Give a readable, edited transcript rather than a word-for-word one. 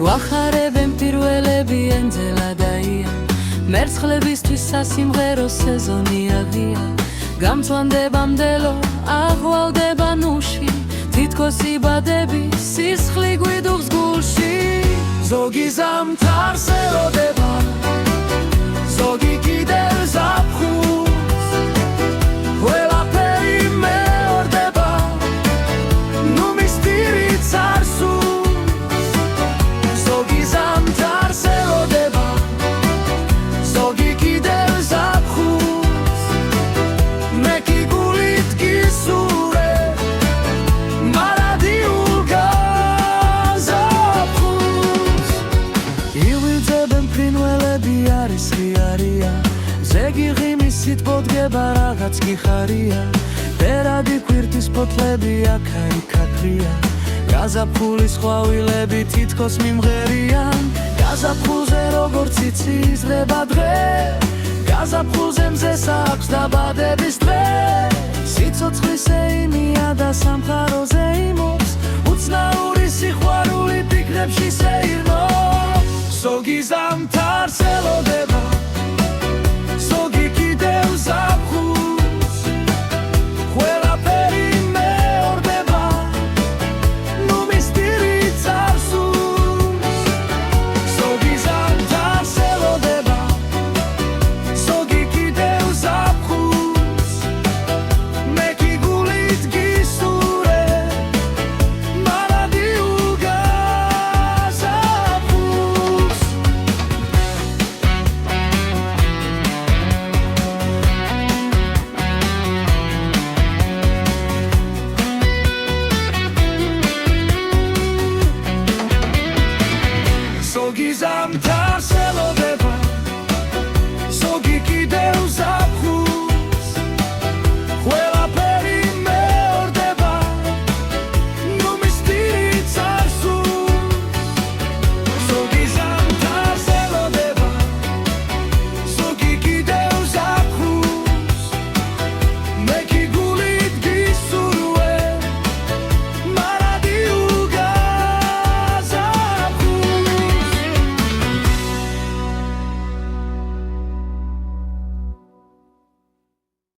გვახარებენ პირველები ენძელა დაია მერცხლებისთვის სასიმღერო სეზონია ღია გამწვანდებამდელო აღვალდება ნუში თითქოს იბადები სისხლი გვიდუღს გულში ზოგი ზამთარს ელოდება ზოგი კიდევ ზაფხულს ყველაფერი მეორდება ნუ მისდირიც არ სურს ზოგი ზამთარს ელოდება ზოგი კიდევ ზაფხულს მე კი გულით გისურვე მარადიულ გაზაფხულს ივიძებენ ფრინველები არის ღიარია ზეგი ღიმისით ბოდგება რაღაც კი ხარია ბერადი ქვირთის ფოთლები აქ-აქ ქაქრია გაზაფხულის ყვავილები თითქოს მიმღერიან გაზაფხულზე როგორც იცისრება დღე გაზაფხულზე მზეს აქვს დაბადების დღე სიცოცხლის ეიმია და სამყაროზე იმობს უცნაური